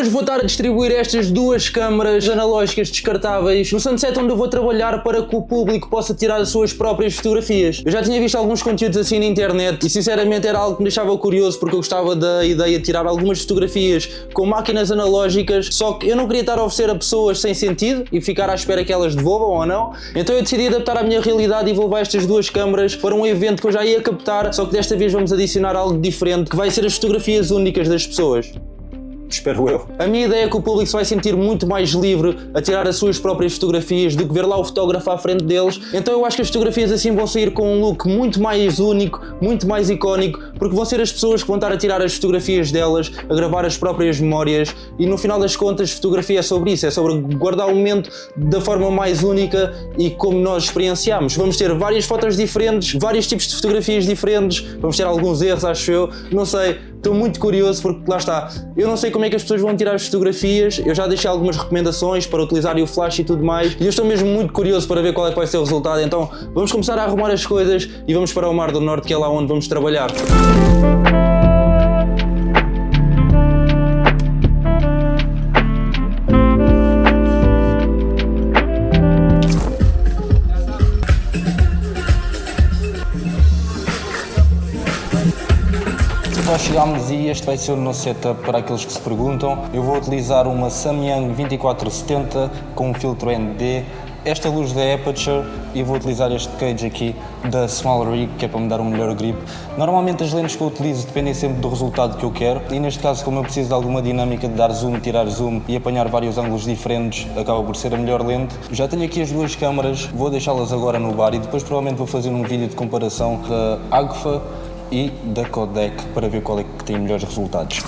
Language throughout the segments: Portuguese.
hoje vou estar a distribuir estas duas câmaras analógicas descartáveis no Sunset, onde eu vou trabalhar para que o público possa tirar as suas próprias fotografias. Eu já tinha visto alguns conteúdos assim na internet e sinceramente era algo que me deixava curioso, porque eu gostava da ideia de tirar algumas fotografias com máquinas analógicas, só que eu não queria estar a oferecer a pessoas sem sentido e ficar à espera que elas devolvam ou não. Então eu decidi adaptar à minha realidade e vou levar estas duas câmaras para um evento que eu já ia captar, só que desta vez vamos adicionar algo diferente, que vai ser as fotografias únicas das pessoas. Espero eu. A minha ideia é que o público se vai sentir muito mais livre a tirar as suas próprias fotografias do que ver lá o fotógrafo à frente deles. Então eu acho que as fotografias assim vão sair com um look muito mais único, muito mais icónico, porque vão ser as pessoas que vão estar a tirar as fotografias delas, a gravar as próprias memórias, e no final das contas fotografia é sobre isso, é sobre guardar o momento da forma mais única e como nós experienciamos. Vamos ter várias fotos diferentes, vários tipos de fotografias diferentes, vamos ter alguns erros, acho eu, não sei. Estou muito curioso porque lá está, eu não sei como é que as pessoas vão tirar as fotografias, eu já deixei algumas recomendações para utilizarem o flash e tudo mais, e eu estou mesmo muito curioso para ver qual é que vai ser o resultado. Então vamos começar a arrumar as coisas e vamos para o Mar do Norte, que é lá onde vamos trabalhar. Nós chegámos e este vai ser o nosso setup para aqueles que se perguntam. Eu vou utilizar uma Samyang 2470 com um filtro ND, esta luz da Aperture e vou utilizar este cage aqui da Small Rig, que é para me dar um melhor grip. Normalmente as lentes que eu utilizo dependem sempre do resultado que eu quero e neste caso, como eu preciso de alguma dinâmica de dar zoom, tirar zoom e apanhar vários ângulos diferentes, acaba por ser a melhor lente. Já tenho aqui as duas câmaras, vou deixá-las agora no bar e depois provavelmente vou fazer um vídeo de comparação da Agfa e da Kodak para ver qual é que tem melhores resultados.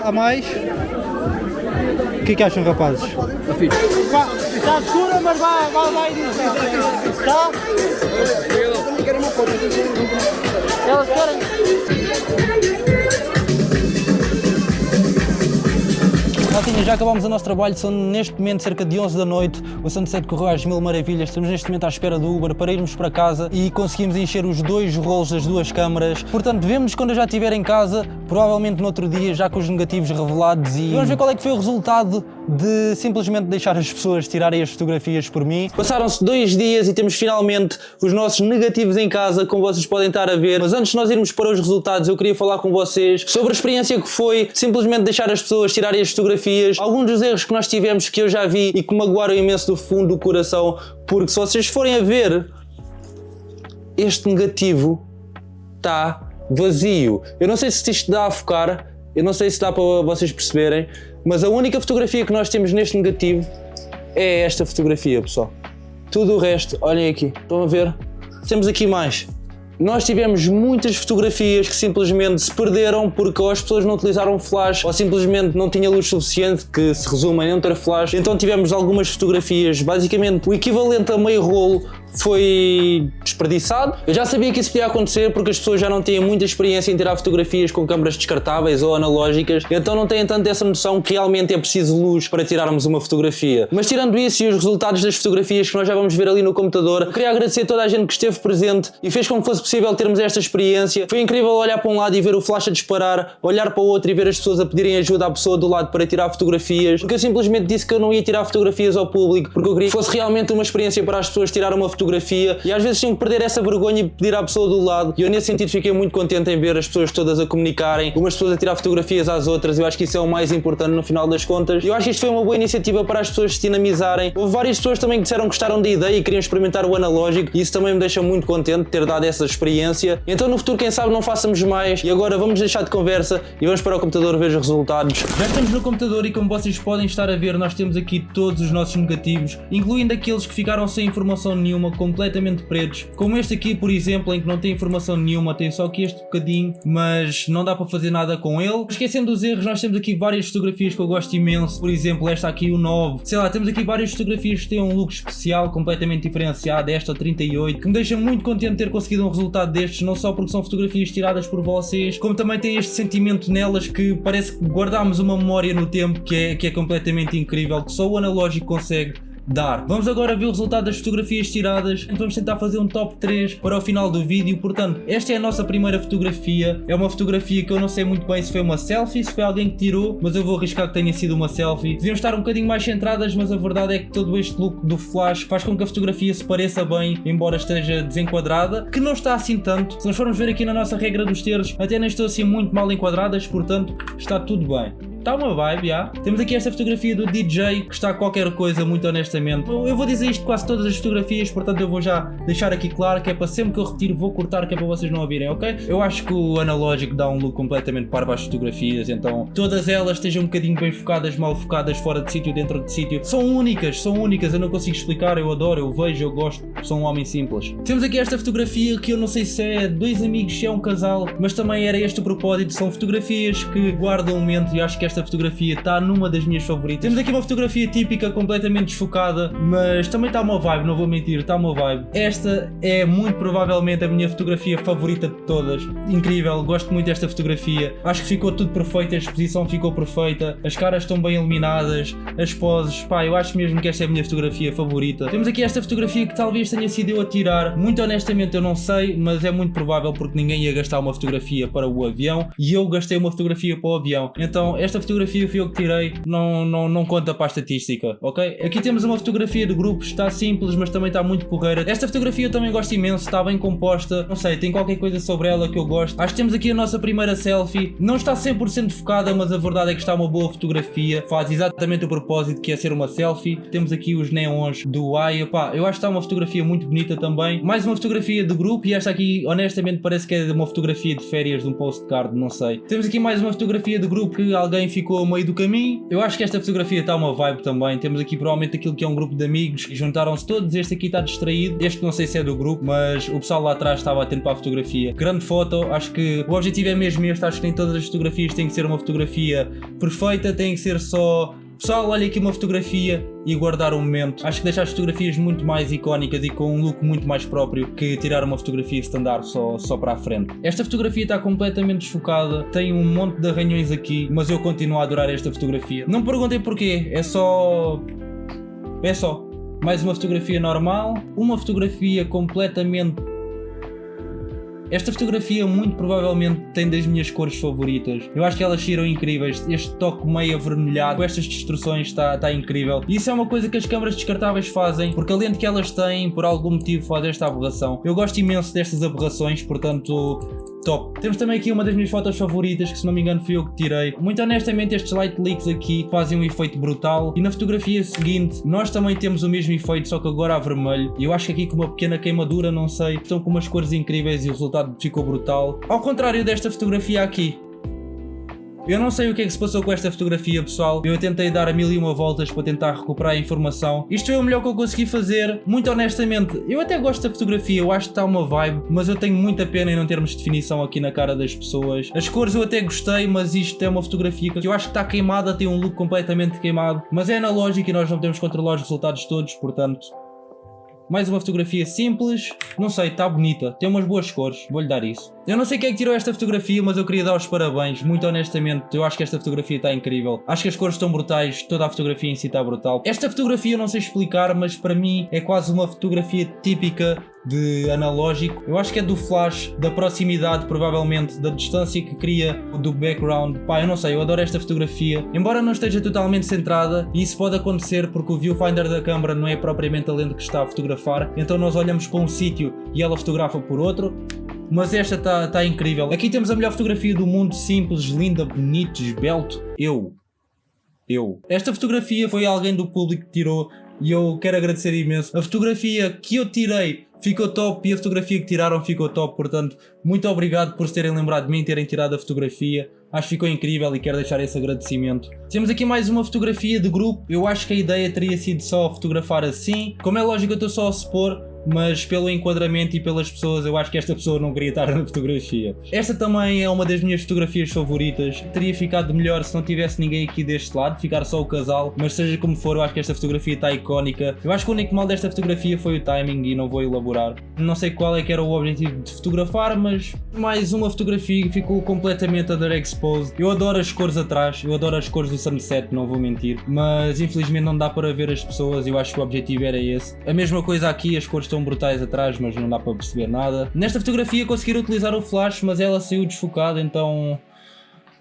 A mais. O que acham, rapazes? Está fixe. Está escura, mas vai dizer. Está? Elas querem. Maltinha, já acabámos o nosso trabalho, são neste momento cerca de 11 da noite, o Sunset correu às mil maravilhas, estamos neste momento à espera do Uber para irmos para casa e conseguimos encher os dois rolos das duas câmaras. Portanto, vemo-nos quando eu já estiver em casa, provavelmente no outro dia, já com os negativos revelados, e vamos ver qual é que foi o resultado de simplesmente deixar as pessoas tirarem as fotografias por mim. Passaram-se 2 dias e temos finalmente os nossos negativos em casa, como vocês podem estar a ver. Mas antes de nós irmos para os resultados, eu queria falar com vocês sobre a experiência que foi simplesmente deixar as pessoas tirarem as fotografias fotografias, alguns dos erros que nós tivemos que eu já vi e que me magoaram imenso do fundo do coração, porque se vocês forem a ver, este negativo está vazio. Eu não sei se isto dá a focar, eu não sei se dá para vocês perceberem, mas a única fotografia que nós temos neste negativo é esta fotografia, pessoal. Tudo o resto, olhem aqui, estão a ver? Temos aqui mais. Nós tivemos muitas fotografias que simplesmente se perderam porque ou as pessoas não utilizaram flash ou simplesmente não tinha luz suficiente, que se resume em não ter flash. Então tivemos algumas fotografias, basicamente o equivalente a meio rolo foi desperdiçado. Eu já sabia que isso podia acontecer porque as pessoas já não têm muita experiência em tirar fotografias com câmaras descartáveis ou analógicas, então não têm tanto essa noção que realmente é preciso luz para tirarmos uma fotografia. Mas tirando isso e os resultados das fotografias que nós já vamos ver ali no computador, eu queria agradecer a toda a gente que esteve presente e fez com que fosse possível termos esta experiência. Foi incrível olhar para um lado e ver o flash a disparar, olhar para o outro e ver as pessoas a pedirem ajuda à pessoa do lado para tirar fotografias, porque eu simplesmente disse que eu não ia tirar fotografias ao público, porque eu queria que fosse realmente uma experiência para as pessoas tirar uma fotografia e às vezes tinham que perder essa vergonha e pedir à pessoa do lado, e eu nesse sentido fiquei muito contente em ver as pessoas todas a comunicarem, umas pessoas a tirar fotografias às outras. Eu acho que isso é o mais importante no final das contas. Eu acho que isto foi uma boa iniciativa para as pessoas se dinamizarem. Houve várias pessoas também que disseram que gostaram da ideia e queriam experimentar o analógico, e isso também me deixa muito contente ter dado essa experiência. Então no futuro, quem sabe, não façamos mais. E agora vamos deixar de conversa e vamos para o computador ver os resultados. Já estamos no computador e, como vocês podem estar a ver, nós temos aqui todos os nossos negativos, incluindo aqueles que ficaram sem informação nenhuma, completamente pretos, como este aqui, por exemplo, em que não tem informação nenhuma, tem só aqui este bocadinho, mas não dá para fazer nada com ele. Esquecendo os erros, nós temos aqui várias fotografias que eu gosto imenso, por exemplo esta aqui, o 9, sei lá, temos aqui várias fotografias que têm um look especial, completamente diferenciado, esta 38, que me deixa muito contente de ter conseguido um resultado destes, não só porque são fotografias tiradas por vocês, como também tem este sentimento nelas que parece que guardámos uma memória no tempo que é completamente incrível, que só o analógico consegue dar. Vamos agora ver o resultado das fotografias tiradas, então vamos tentar fazer um top 3 para o final do vídeo. Portanto, esta é a nossa primeira fotografia, é uma fotografia que eu não sei muito bem se foi uma selfie, se foi alguém que tirou, mas eu vou arriscar que tenha sido uma selfie. Deviam estar um bocadinho mais centradas, mas a verdade é que todo este look do flash faz com que a fotografia se pareça bem, embora esteja desenquadrada, que não está assim tanto. Se nós formos ver aqui na nossa regra dos terços, até nem estão assim muito mal enquadradas, portanto está tudo bem. Está uma vibe, já. Temos aqui esta fotografia do DJ, que está qualquer coisa, muito honestamente. Eu vou dizer isto quase todas as fotografias, portanto eu vou já deixar aqui claro que é para sempre que eu retiro, vou cortar, que é para vocês não ouvirem, ok? Eu acho que o analógico dá um look completamente parvo às fotografias, então todas elas estejam um bocadinho bem focadas, mal focadas, fora de sítio, dentro de sítio. São únicas, eu não consigo explicar, eu adoro, eu vejo, eu gosto, sou um homem simples. Temos aqui esta fotografia que eu não sei se é dois amigos, se é um casal, mas também era este o propósito, são fotografias que guardam um momento e acho que esta fotografia está numa das minhas favoritas. Temos aqui uma fotografia típica, completamente desfocada, mas também está uma vibe, não vou mentir, está uma vibe. Esta é muito provavelmente a minha fotografia favorita de todas. Incrível, gosto muito desta fotografia. Acho que ficou tudo perfeito, a exposição ficou perfeita, as caras estão bem iluminadas, as poses, pá, eu acho mesmo que esta é a minha fotografia favorita. Temos aqui esta fotografia que talvez tenha sido eu a tirar, muito honestamente eu não sei, mas é muito provável porque ninguém ia gastar uma fotografia para o avião e eu gastei uma fotografia para o avião. Então esta fotografia fui eu que tirei, não conta para a estatística, ok? Aqui temos uma fotografia de grupo, está simples, mas também está muito porreira. Esta fotografia eu também gosto imenso, está bem composta, não sei, tem qualquer coisa sobre ela que eu gosto. Acho que temos aqui a nossa primeira selfie, não está 100% focada, mas a verdade é que está uma boa fotografia, faz exatamente o propósito que é ser uma selfie. Temos aqui os neons do AI, pá, eu acho que está uma fotografia muito bonita também. Mais uma fotografia de grupo e esta aqui, honestamente, parece que é uma fotografia de férias de um postcard, não sei. Temos aqui mais uma fotografia de grupo que alguém ficou ao meio do caminho. Eu acho que esta fotografia está uma vibe também. Temos aqui provavelmente aquilo que é um grupo de amigos que juntaram-se todos. Este aqui está distraído, este não sei se é do grupo, mas o pessoal lá atrás estava atento para a fotografia. Grande foto, acho que o objetivo é mesmo este. Acho que nem todas as fotografias têm que ser uma fotografia perfeita, tem que ser só... Pessoal, olha aqui uma fotografia e guardar um momento. Acho que deixa as fotografias muito mais icónicas e com um look muito mais próprio que tirar uma fotografia standard só para a frente. Esta fotografia está completamente desfocada, tem um monte de arranhões aqui, mas eu continuo a adorar esta fotografia. Não me perguntem porquê, é só... mais uma fotografia normal, uma fotografia completamente... Esta fotografia muito provavelmente tem das minhas cores favoritas. Eu acho que elas saíram incríveis. Este toque meio avermelhado com estas destruções está incrível. E isso é uma coisa que as câmaras descartáveis fazem, porque a lente que elas têm, por algum motivo, faz esta aberração. Eu gosto imenso destas aberrações, portanto... top. Temos também aqui uma das minhas fotos favoritas, que se não me engano fui eu que tirei. Muito honestamente estes light leaks aqui fazem um efeito brutal. E na fotografia seguinte nós também temos o mesmo efeito, só que agora a vermelho. E eu acho que aqui com uma pequena queimadura, não sei, estão com umas cores incríveis e o resultado ficou brutal. Ao contrário desta fotografia aqui. Eu não sei o que é que se passou com esta fotografia, pessoal. Eu tentei dar a 1001 voltas para tentar recuperar a informação. Isto foi o melhor que eu consegui fazer. Muito honestamente, eu até gosto da fotografia, eu acho que está uma vibe, mas eu tenho muita pena em não termos definição aqui na cara das pessoas. As cores eu até gostei, mas isto é uma fotografia que eu acho que está queimada, tem um look completamente queimado, mas é analógico e nós não podemos controlar os resultados todos, portanto... Mais uma fotografia simples, não sei, está bonita, tem umas boas cores, vou-lhe dar isso. Eu não sei quem é que tirou esta fotografia, mas eu queria dar os parabéns, muito honestamente, eu acho que esta fotografia está incrível. Acho que as cores estão brutais, toda a fotografia em si está brutal. Esta fotografia eu não sei explicar, mas para mim é quase uma fotografia típica de analógico. Eu acho que é do flash, da proximidade provavelmente, da distância que cria do background. Pá, eu não sei, eu adoro esta fotografia. Embora não esteja totalmente centrada, e isso pode acontecer porque o viewfinder da câmera não é propriamente a lente que está a fotografar, então nós olhamos para um sítio e ela fotografa por outro. Mas esta está incrível. Aqui temos a melhor fotografia do mundo, simples, linda, bonita, esbelto. Eu. Esta fotografia foi alguém do público que tirou e eu quero agradecer imenso. A fotografia que eu tirei ficou top e a fotografia que tiraram ficou top, portanto, muito obrigado por se terem lembrado de mim e terem tirado a fotografia. Acho que ficou incrível e quero deixar esse agradecimento. Temos aqui mais uma fotografia de grupo. Eu acho que a ideia teria sido só fotografar assim. Como é lógico, eu estou só a supor, mas pelo enquadramento e pelas pessoas, eu acho que esta pessoa não queria estar na fotografia. Esta também é uma das minhas fotografias favoritas. Teria ficado melhor se não tivesse ninguém aqui deste lado, ficar só o casal, mas seja como for, eu acho que esta fotografia está icónica. Eu acho que o único mal desta fotografia foi o timing e não vou elaborar. Não sei qual é que era o objetivo de fotografar, mas mais uma fotografia que ficou completamente underexposed. Eu adoro as cores atrás, eu adoro as cores do sunset, não vou mentir, mas infelizmente não dá para ver as pessoas. Eu acho que o objetivo era esse. A mesma coisa aqui, as cores estão brutais atrás, mas não dá para perceber nada. Nesta fotografia conseguiram utilizar o flash, mas ela saiu desfocada, então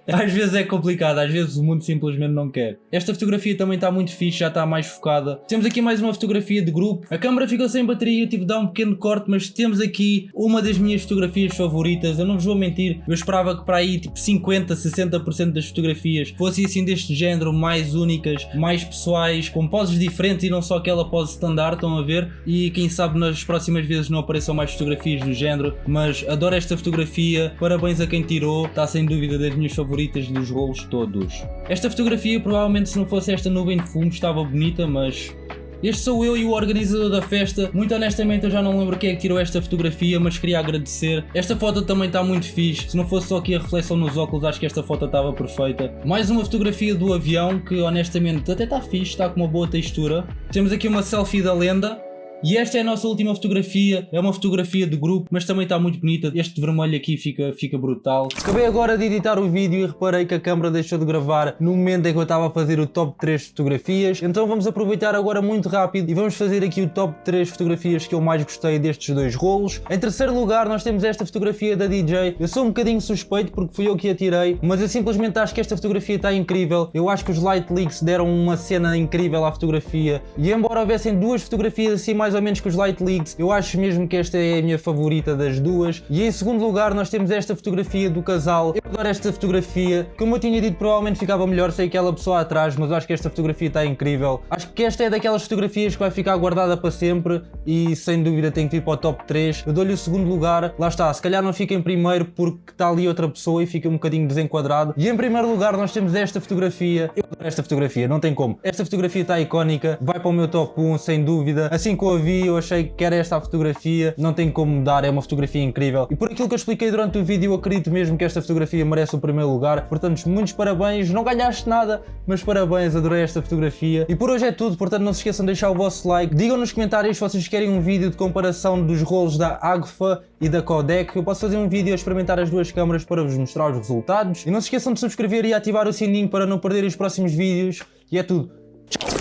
às vezes é complicado, às vezes o mundo simplesmente não quer. Esta fotografia também está muito fixe, já está mais focada. Temos aqui mais uma fotografia de grupo. A câmera ficou sem bateria, eu tive de dar um pequeno corte, mas temos aqui uma das minhas fotografias favoritas. Eu não vos vou mentir, eu esperava que para aí tipo 50, 60% das fotografias fossem assim deste género, mais únicas, mais pessoais, com poses diferentes e não só aquela pose standard, estão a ver? E quem sabe nas próximas vezes não apareçam mais fotografias do género, mas adoro esta fotografia, parabéns a quem tirou, está sem dúvida das minhas favoritas dos rolos todos. Esta fotografia provavelmente se não fosse esta nuvem de fumo estava bonita, mas este sou eu e o organizador da festa. Muito honestamente eu já não lembro quem é que tirou esta fotografia, mas queria agradecer. Esta foto também está muito fixe, se não fosse só aqui a reflexão nos óculos acho que esta foto estava perfeita. Mais uma fotografia do avião que honestamente até está fixe, está com uma boa textura. Temos aqui uma selfie da lenda. E esta é a nossa última fotografia, é uma fotografia de grupo, mas também está muito bonita. Este vermelho aqui fica brutal. Acabei agora de editar o vídeo e reparei que a câmera deixou de gravar no momento em que eu estava a fazer o top 3 fotografias. Então vamos aproveitar agora muito rápido e vamos fazer aqui o top 3 fotografias que eu mais gostei destes dois rolos. Em terceiro lugar nós temos esta fotografia da DJ. Eu sou um bocadinho suspeito porque fui eu que a tirei, mas eu simplesmente acho que esta fotografia está incrível. Eu acho que os light leaks deram uma cena incrível à fotografia. E embora houvessem duas fotografias assim mais ou menos que os light leaks, eu acho mesmo que esta é a minha favorita das duas. E em segundo lugar nós temos esta fotografia do casal. Eu adoro esta fotografia, como eu tinha dito provavelmente ficava melhor sem aquela pessoa atrás, mas eu acho que esta fotografia está incrível. Acho que esta é daquelas fotografias que vai ficar guardada para sempre e sem dúvida tem que ir para o top 3. Eu dou-lhe o segundo lugar, lá está, se calhar não fica em primeiro porque está ali outra pessoa e fica um bocadinho desenquadrado. E em primeiro lugar nós temos esta fotografia. Eu adoro esta fotografia, não tem como. Esta fotografia está icónica, vai para o meu top 1 sem dúvida. Assim que eu a vi eu achei que era esta a fotografia, não tem como mudar, é uma fotografia incrível. E por aquilo que eu expliquei durante o vídeo, eu acredito mesmo que esta fotografia merece o primeiro lugar. Portanto, muitos parabéns, não ganhaste nada, mas parabéns, adorei esta fotografia. E por hoje é tudo, portanto não se esqueçam de deixar o vosso like. Digam nos comentários se vocês querem um vídeo de comparação dos rolos da Agfa e da Kodak. Eu posso fazer um vídeo a experimentar as duas câmaras para vos mostrar os resultados. E não se esqueçam de subscrever e ativar o sininho para não perder os próximos vídeos. E é tudo. Tchau!